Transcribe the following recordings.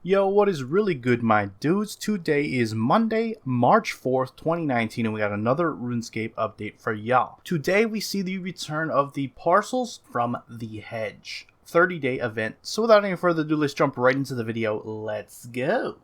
Yo, what is really good, my dudes? Today is Monday, March 4th, 2019, and we got another RuneScape update for y'all. Today, we see the return of the Parcels from the Hedge 30-day event. So without any further ado, let's jump right into the video. Let's go!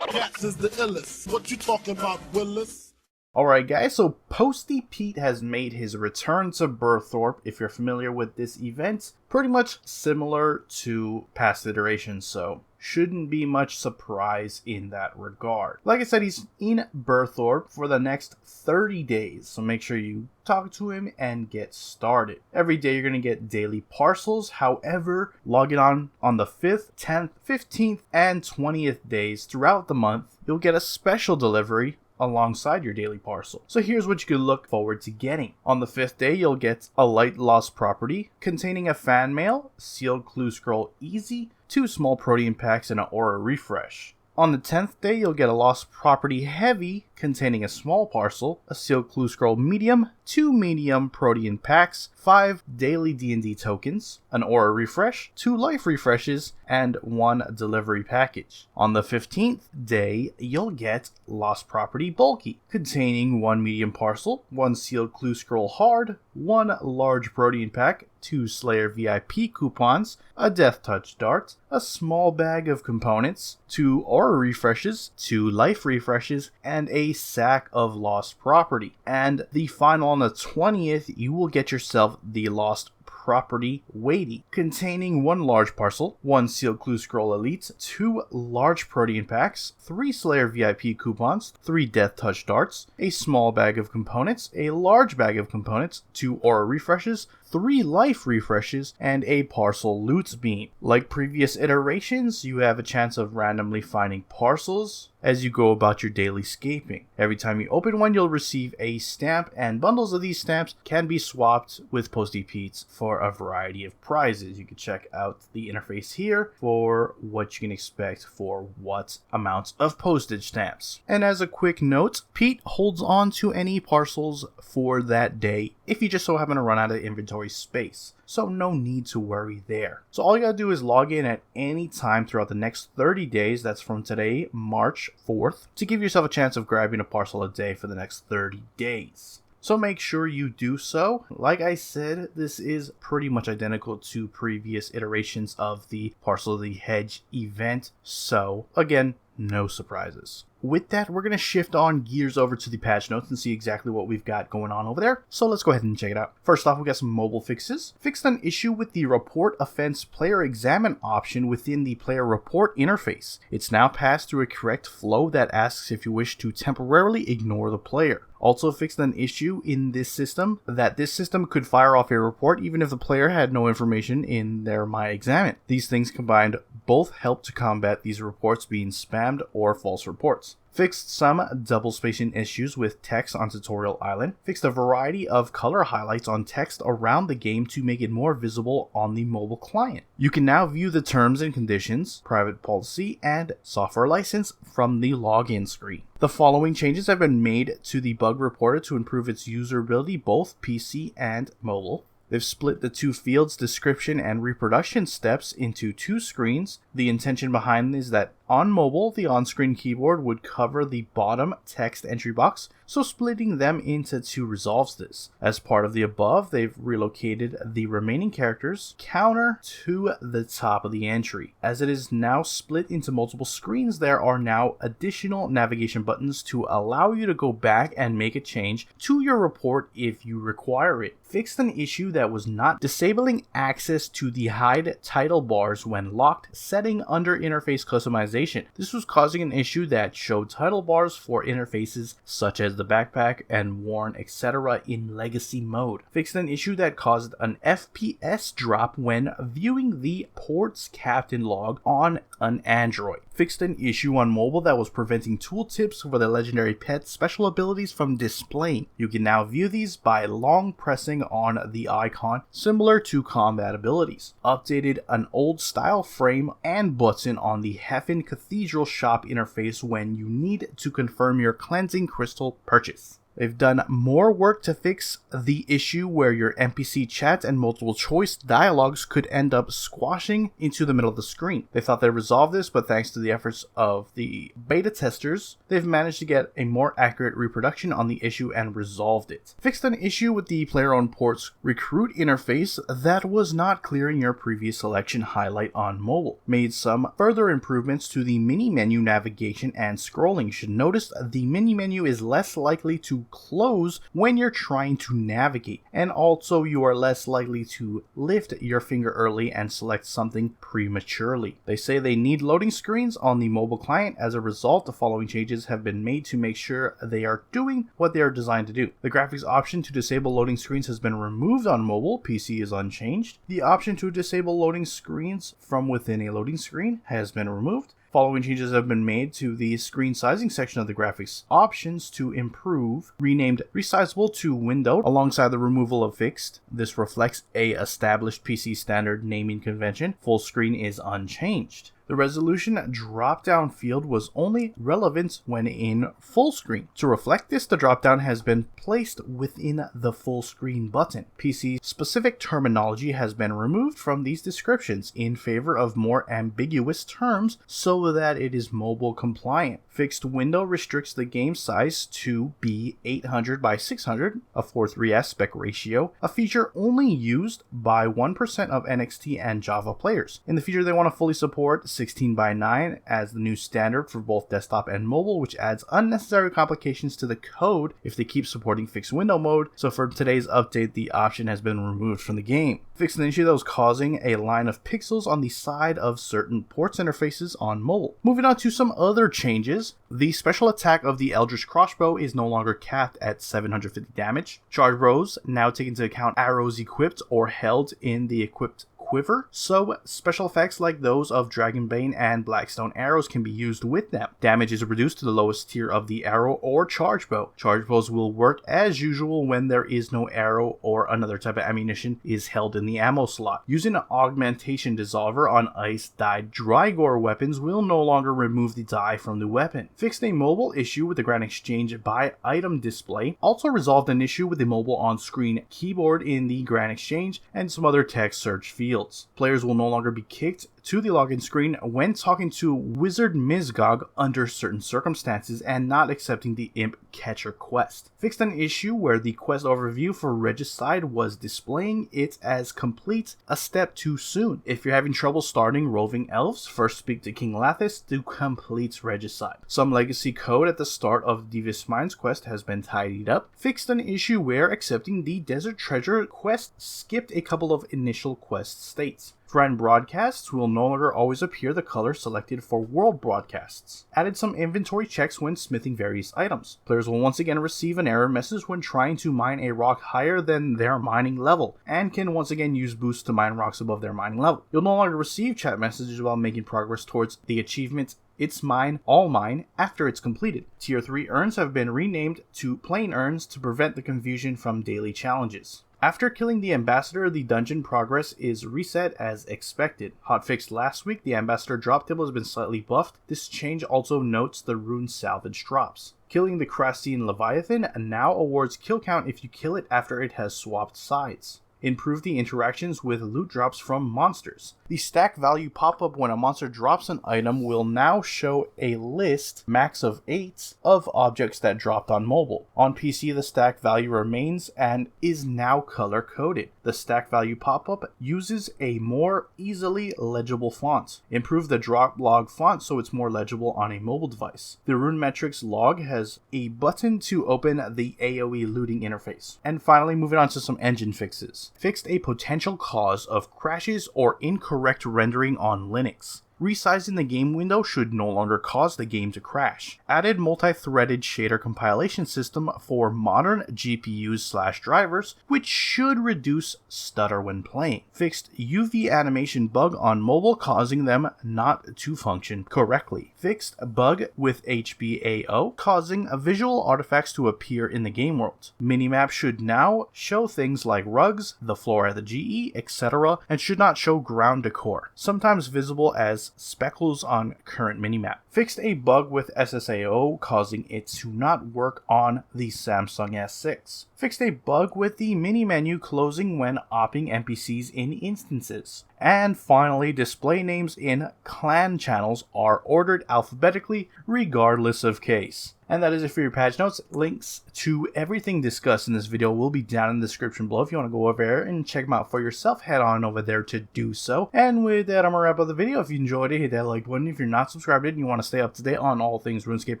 Cats is the illest. What you talking about, Willis? Alright guys, so Postie Pete has made his return to Burthorpe. If you're familiar with this event, pretty much similar to past iterations, so shouldn't be much surprise in that regard. Like I said, he's in Burthorpe for the next 30 days, so make sure you talk to him and get started. Every day you're going to get daily parcels. However, logging on the 5th, 10th, 15th, and 20th days throughout the month, you'll get a special delivery alongside your daily parcel. So here's what you can look forward to getting. On the 5th day, you'll get a light lost property containing a fan mail, sealed clue scroll easy, 2 small protein packs, and an aura refresh. On the 10th day, you'll get a lost property heavy containing a small parcel, a sealed clue scroll medium, 2 medium protein packs, 5 daily D&D tokens, an aura refresh, 2 life refreshes, and 1 delivery package. On the 15th day, you'll get lost property bulky containing 1 medium parcel, 1 sealed clue scroll hard, 1 large protein pack, 2 Slayer VIP coupons, a Death Touch dart, a small bag of components, 2 aura refreshes, 2 life refreshes, and a sack of lost property. And the final on the 20th, you will get yourself the lost property weighty containing 1 large parcel, 1 sealed clue scroll elite, 2 large protein packs, 3 Slayer VIP coupons, 3 Death Touch darts, a small bag of components, a large bag of components, 2 aura refreshes, 3 life refreshes, and a parcel loot beam. Like previous iterations, you have a chance of randomly finding parcels as you go about your daily scaping. Every time you open one, you'll receive a stamp, and bundles of these stamps can be swapped with Postie Pete's for a variety of prizes. You can check out the interface here for what you can expect for what amounts of postage stamps. And as a quick note, Pete holds on to any parcels for that day if you just so happen to run out of inventory space, so no need to worry there. So all you gotta do is log in at any time throughout the next 30 days, that's from today, March 4th, to give yourself a chance of grabbing a parcel a day for the next 30 days. So make sure you do so. Like I said, this is pretty much identical to previous iterations of the Parcel of the Hedge event, so again, no surprises. With that, we're going to shift on gears over to the patch notes and see exactly what we've got going on over there. So let's go ahead and check it out. First off, we got some mobile fixes. Fixed an issue with the report offense player examine option within the player report interface. It's now passed through a correct flow that asks if you wish to temporarily ignore the player. Also fixed an issue in this system that this system could fire off a report even if the player had no information in their My Examine. These things combined both help to combat these reports being spammed or false reports. Fixed some double spacing issues with text on Tutorial Island. Fixed a variety of color highlights on text around the game to make it more visible on the mobile client. You can now view the terms and conditions, private policy, and software license from the login screen. The following changes have been made to the bug reporter to improve its usability both PC and mobile. They've split the 2 fields, description and reproduction steps, into 2 screens. The intention behind is that on mobile, the on-screen keyboard would cover the bottom text entry box, so splitting them into 2 resolves this. As part of the above, they've relocated the remaining characters counter to the top of the entry. As it is now split into multiple screens, there are now additional navigation buttons to allow you to go back and make a change to your report if you require it. Fixed an issue that was not disabling access to the hide title bars when locked setting under interface customization. This was causing an issue that showed title bars for interfaces such as the backpack and worn etc. in legacy mode. Fixed an issue that caused an FPS drop when viewing the ports captain log on an Android. Fixed an issue on mobile that was preventing tooltips for the legendary pet special abilities from displaying. You can now view these by long pressing on the icon, similar to combat abilities. Updated an old style frame and button on the Heffen Cathedral shop interface when you need to confirm your cleansing crystal purchase. They've done more work to fix the issue where your NPC chat and multiple choice dialogues could end up squashing into the middle of the screen. They thought they resolved this, but thanks to the efforts of the beta testers, they've managed to get a more accurate reproduction on the issue and resolved it. Fixed an issue with the player-owned port's recruit interface that was not clear in your previous selection highlight on mobile. Made some further improvements to the mini menu navigation and scrolling. You should notice the mini menu is less likely to close when you're trying to navigate, and also you are less likely to lift your finger early and select something prematurely. They say they need loading screens on the mobile client. As a result, the following changes have been made to make sure they are doing what they are designed to do. The graphics option to disable loading screens has been removed on mobile. PC is unchanged. The option to disable loading screens from within a loading screen has been removed. Following changes have been made to the screen sizing section of the graphics options to improve, renamed resizable to window alongside the removal of fixed. This reflects a established PC standard naming convention. Full screen is unchanged. The resolution drop-down field was only relevant when in full screen. To reflect this, the drop-down has been placed within the full screen button. PC-specific terminology has been removed from these descriptions in favor of more ambiguous terms so that it is mobile compliant. Fixed window restricts the game size to be 800 by 600, a 4:3 aspect ratio, a feature only used by 1% of NXT and Java players. In the future, they want to fully support 16 by 9 as the new standard for both desktop and mobile, which adds unnecessary complications to the code if they keep supporting fixed window mode. So for today's update, the option has been removed from the game. Fixed an issue that was causing a line of pixels on the side of certain ports interfaces on mobile. Moving on to some other changes, the special attack of the Eldritch Crossbow is no longer capped at 750 damage. Charge bows now take into account arrows equipped or held in the equipped quiver, so special effects like those of Dragonbane and Blackstone arrows can be used with them. Damage is reduced to the lowest tier of the arrow or charge bow. Charge bows will work as usual when there is no arrow or another type of ammunition is held in the ammo slot. Using an augmentation dissolver on ice-dyed Drygore weapons will no longer remove the dye from the weapon. Fixed a mobile issue with the Grand Exchange by item display. Also resolved an issue with the mobile on-screen keyboard in the Grand Exchange and some other text search fields. Players will no longer be kicked to the login screen when talking to Wizard Mizgog under certain circumstances and not accepting the Imp Catcher quest. Fixed an issue where the quest overview for Regicide was displaying it as complete a step too soon. If you're having trouble starting Roving Elves, first speak to King Lathis to complete Regicide. Some legacy code at the start of Devious Mines quest has been tidied up. Fixed an issue where accepting the Desert Treasure quest skipped a couple of initial quest states. Friend broadcasts will no longer always appear the color selected for world broadcasts. Added some inventory checks when smithing various items. Players will once again receive an error message when trying to mine a rock higher than their mining level, and can once again use boosts to mine rocks above their mining level. You'll no longer receive chat messages while making progress towards the achievement It's Mine, All Mine after it's completed. Tier 3 urns have been renamed to plain urns to prevent the confusion from daily challenges. After killing the Ambassador, the dungeon progress is reset as expected. Hotfixed last week, the Ambassador drop table has been slightly buffed. This change also notes the rune salvage drops. Killing the Crassian Leviathan now awards kill count if you kill it after it has swapped sides. Improve the interactions with loot drops from monsters. The stack value pop-up when a monster drops an item will now show a list, max of 8, of objects that dropped on mobile. On PC, the stack value remains and is now color-coded. The stack value pop-up uses a more easily legible font. Improve the drop log font so it's more legible on a mobile device. The rune metrics log has a button to open the AoE looting interface. And finally, moving on to some engine fixes. Fixed a potential cause of crashes or incorrect rendering on Linux. Resizing the game window should no longer cause the game to crash. Added multi-threaded shader compilation system for modern GPUs/drivers, which should reduce stutter when playing. Fixed UV animation bug on mobile causing them not to function correctly. Fixed bug with HBAO causing visual artifacts to appear in the game world. Minimap should now show things like rugs, the floor at the GE, etc., and should not show ground decor, sometimes visible as speckles on current minimap. Fixed a bug with SSAO causing it to not work on the Samsung S6. Fixed a bug with the mini menu closing when opping NPCs in instances. And finally, display names in clan channels are ordered alphabetically regardless of case. And that is it for your patch notes. Links to everything discussed in this video will be down in the description below. If you want to go over there and check them out for yourself, head on over there to do so. And with that, I'm going to wrap up the video. If you enjoyed it, hit that like button. If you're not subscribed and you want to stay up to date on all things RuneScape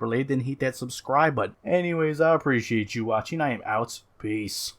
related, then hit that subscribe button. Anyways, I appreciate you watching. I am out. Peace.